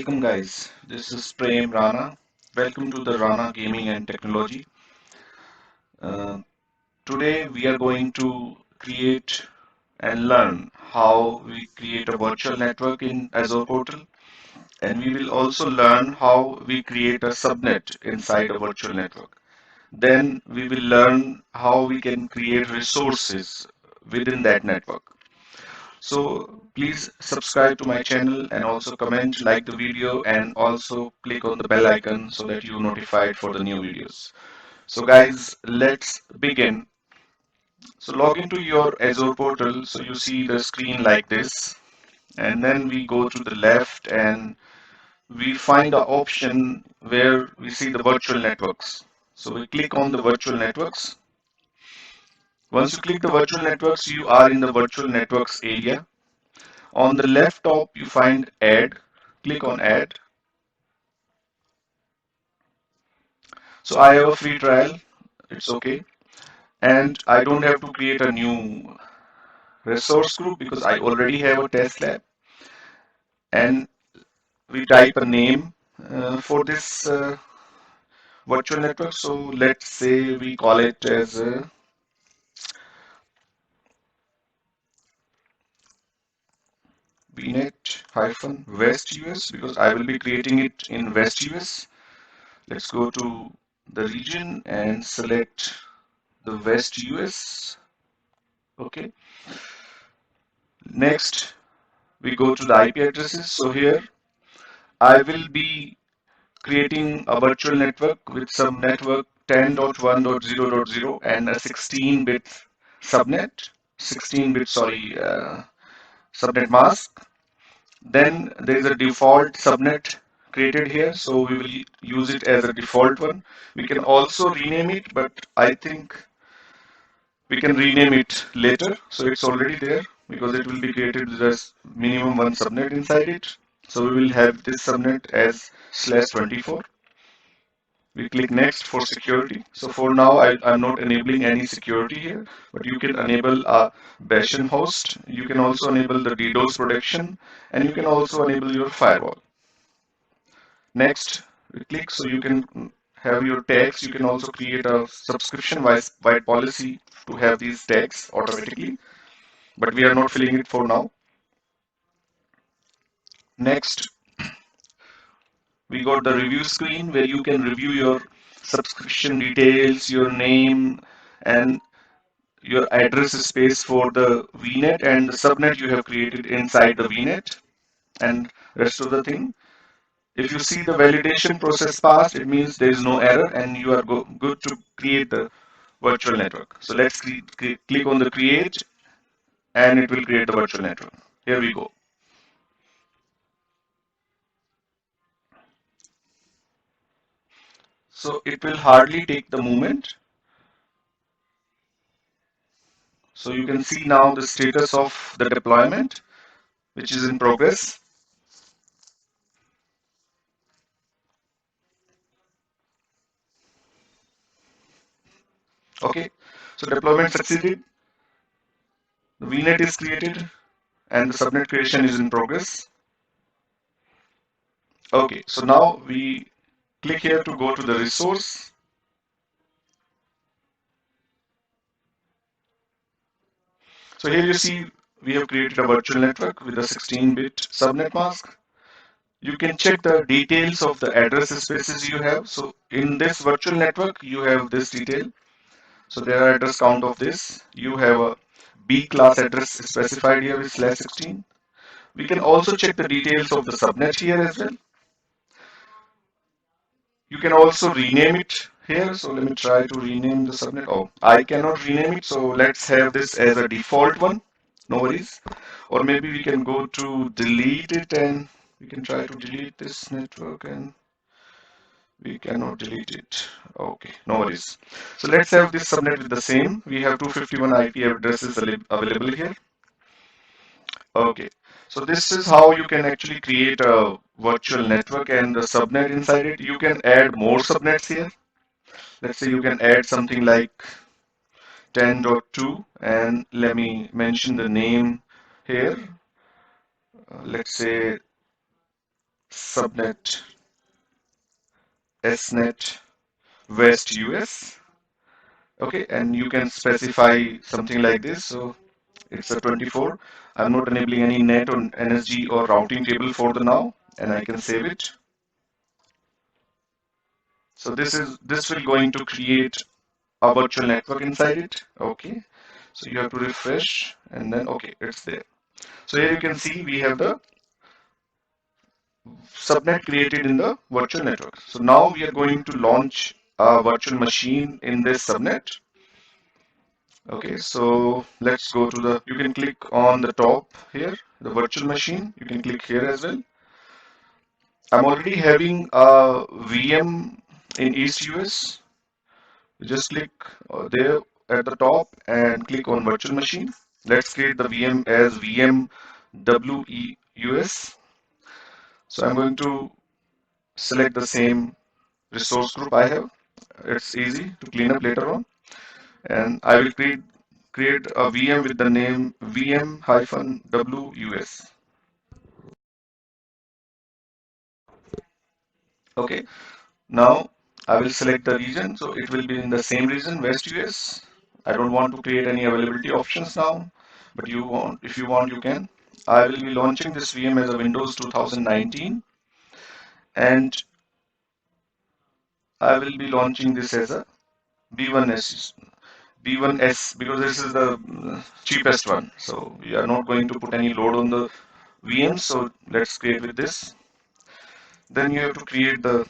Welcome, guys. This is Prem Rana. Welcome to the Rana Gaming and Technology. Uh, Today, we are going to create and learn how we create a virtual network in Azure Portal, and we will also learn how we create a subnet inside a virtual network. Then, we will learn how we can create resources within that network. So please subscribe to my channel and also comment, like the video, and also click on the bell icon so that you're notified for the new videos. So guys, let's begin. So log into your Azure portal. So you see the screen like this, and then we go to the left and we find the option where we see the virtual networks. So we click on the virtual networks. Once you click the virtual networks, you are in the virtual networks area. On the left top, you find add. Click on add. So I have a free trial. It's okay. And I don't have to create a new resource group because I already have a test lab. And we type a name for this virtual network. So let's say we call it as VNet-West US because I will be creating it in West US. Let's go to the region and select the West US. Okay. Next, we go to the IP addresses. So here I will be creating a virtual network with some network 10.1.0.0 and a 16-bit subnet, 16-bit, sorry, subnet mask. Then there is a default subnet created here, so we will use it as a default one. We can also rename it, but I think we can rename it later. So it's already there because it will be created with just minimum one subnet inside it. So we will have this subnet as /24. We click next for security. So for now, I'm not enabling any security here, but you can enable a Bastion host. You can also enable the DDoS protection, and you can also enable your firewall. Next, we click so you can have your tags. You can also create a subscription-wide policy to have these tags automatically, but we are not filling it for now. Next, we got the review screen where you can review your subscription details, your name, and your address space for the VNet and the subnet you have created inside the VNet and rest of the thing. If you see the validation process passed, it means there is no error and you are good to create the virtual network. So let's click on the create and it will create the virtual network. Here we go. So it will hardly take the moment. So you can see now the status of the deployment, which is in progress. Okay, so deployment succeeded. The VNet is created and the subnet creation is in progress. Okay, so now we click here to go to the resource. So here you see we have created a virtual network with a 16-bit subnet mask. You can check the details of the address spaces you have. So in this virtual network, you have this detail. So there are address count of this. You have a B class address specified here with /16. We can also check the details of the subnet here as well. You can also rename it here. So let me try to rename the subnet. Oh, I cannot rename it. So let's have this as a default one. No worries. Or maybe we can go to delete it and we can try to delete this network and we cannot delete it. Okay, no worries. So let's have this subnet with the same. We have 251 IP addresses available here. Okay, so this is how you can actually create a virtual network and the subnet inside it. You can add more subnets here. Let's say you can add something like 10.2 and let me mention the name here. Let's say subnet SNet West US. Okay, and you can specify something like this. So it's a 24. I'm not enabling any net or NSG or routing table for the now, and I can save it. So this will going to create a virtual network inside it. Okay, so you have to refresh, and then okay, it's there. So here you can see we have the subnet created in the virtual network. So now we are going to launch a virtual machine in this subnet. Okay, so let's go to the, you can click on the top here, the virtual machine. You can click here as well. I'm already having a VM in East US. You just click there at the top and click on virtual machine. Let's create the VM as VM WEUS. So I'm going to select the same resource group I have. It's easy to clean up later on. And I will create a VM with the name VM-WUS. Okay, now I will select the region, so it will be in the same region, West US. I don't want to create any availability options now, but you want, if you want, you can. I will be launching this VM as a Windows 2019, and I will be launching this as a B1S, B1S because this is the cheapest one. So we are not going to put any load on the VMs. So let's create with this. Then you have to create the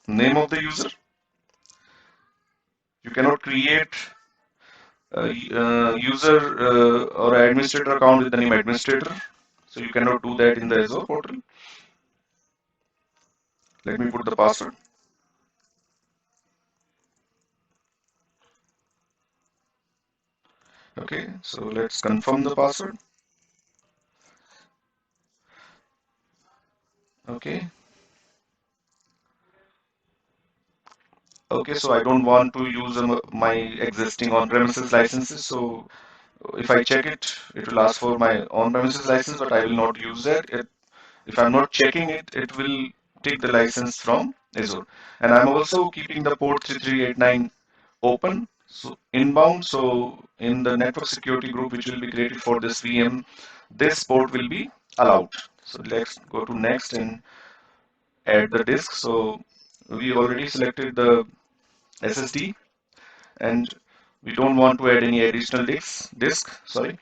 name of the user. You cannot create user or administrator account with the name administrator. So you cannot do that in the Azure portal. Let me put the password. Okay, so let's confirm the password. Okay. Okay, so I don't want to use my existing on-premises licenses. So if I check it, it will ask for my on-premises license, but I will not use that. If I'm not checking it, it will take the license from Azure. And I'm also keeping the port 3389 open, so inbound. So in the network security group, which will be created for this VM, this port will be allowed. So let's go to next and add the disk. So we already selected the SSD, and we don't want to add any additional disk. Sorry.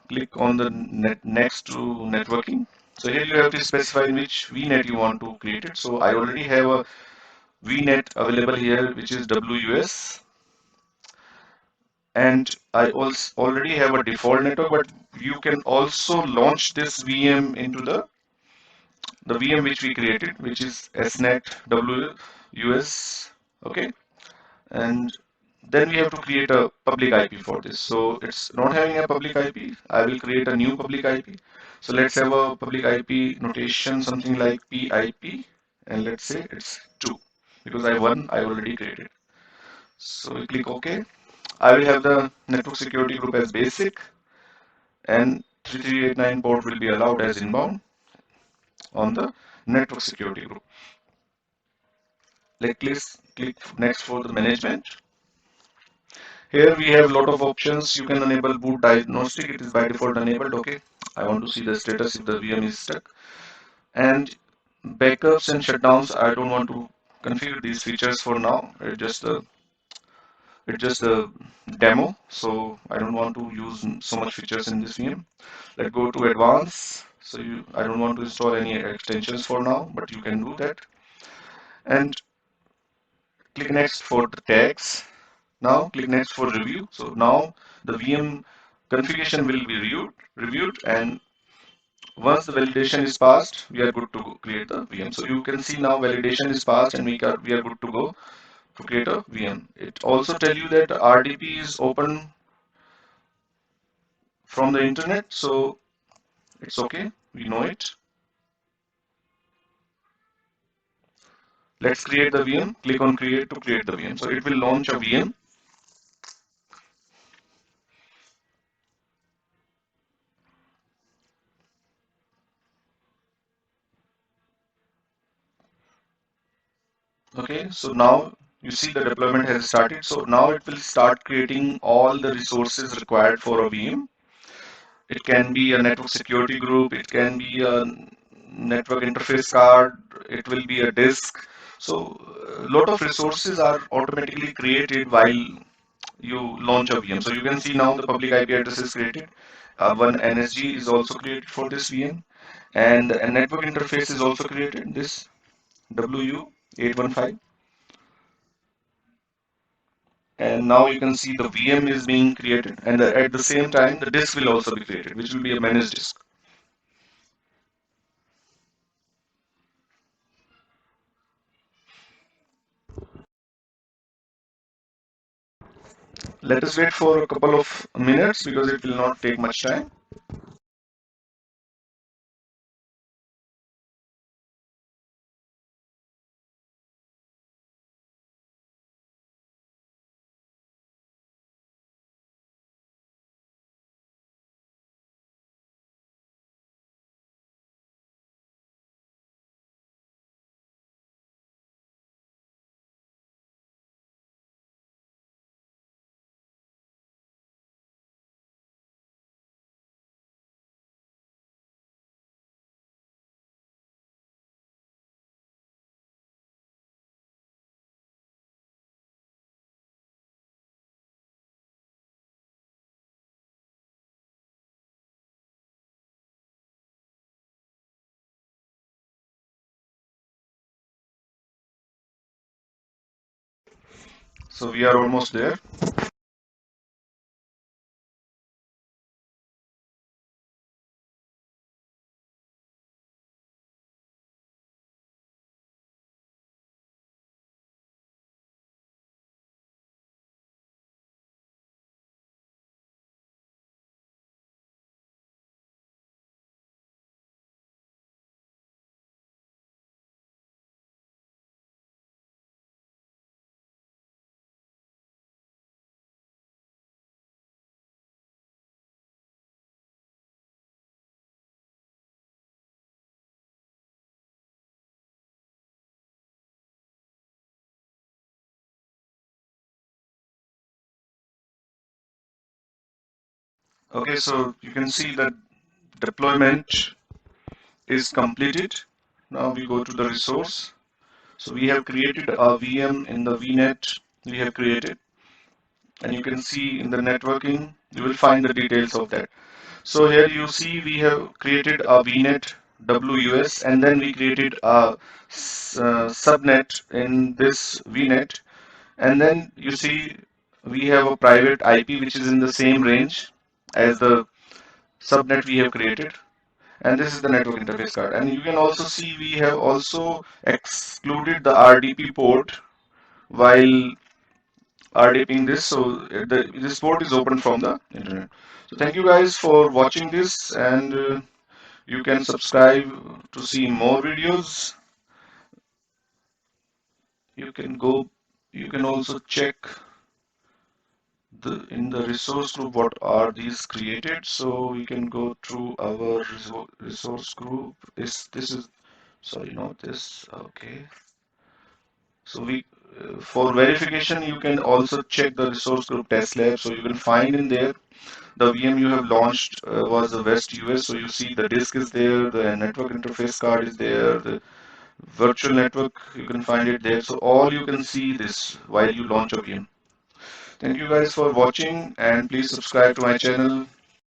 Click on the next to networking. So here you have to specify in which VNet you want to create it. So I already have a VNet available here, which is WUS, and I also already have a default network, but you can also launch this VM into the VM which we created, which is SNet WUS. Okay, and then we have to create a public IP for this. So it's not having a public IP. I will create a new public IP. So let's have a public IP notation, something like PIP, and let's say it's 2 because I already created. So we click OK. I will have the network security group as basic, and 3389 port will be allowed as inbound on the network security group. Let's click next for the management. Here we have a lot of options. You can enable boot diagnostic. It is by default enabled. Okay. I want to see the status if the VM is stuck. And backups and shutdowns. I don't want to configure these features for now. It's just a demo. So I don't want to use so much features in this VM. Let's go to advanced. So I don't want to install any extensions for now, but you can do that. And click next for the tags. Now click next for review. So now the VM configuration will be reviewed, and once the validation is passed, we are good to create the VM. So you can see now validation is passed, and we are good to go to create a VM. It also tell you that RDP is open from the internet, so it's okay. We know it. Let's create the VM. Click on create to create the VM. So it will launch a VM. Okay, so now you see the deployment has started. So now it will start creating all the resources required for a VM. It can be a network security group, it can be a network interface card, it will be a disk. So a lot of resources are automatically created while you launch a VM. So you can see now the public IP address is created. One NSG is also created for this VM, and a network interface is also created. This WU815, and now you can see the VM is being created, and at the same time the disk will also be created, which will be a managed disk. Let us wait for a couple of minutes because it will not take much time. So we are almost there. Okay, so you can see that deployment is completed. Now we go to the resource. So we have created a VM in the VNet we have created, and you can see in the networking, you will find the details of that. So here you see we have created a VNet WUS, and then we created a subnet in this VNet, and then you see we have a private IP which is in the same range as the subnet we have created, and this is the network interface card. And you can also see we have also excluded the RDP port while RDPing this, so this port is open from the internet. So thank you guys for watching this, and you can subscribe to see more videos. You can go, you can also check the in the resource group what are these created. So we can go through our resource group. This is sorry, not this. Okay. So we for verification you can also check the resource group test lab. So you can find in there the VM you have launched was the West US. So you see the disk is there, the network interface card is there, the virtual network you can find it there. So all you can see this while you launch a VM. Thank you guys for watching, and please subscribe to my channel.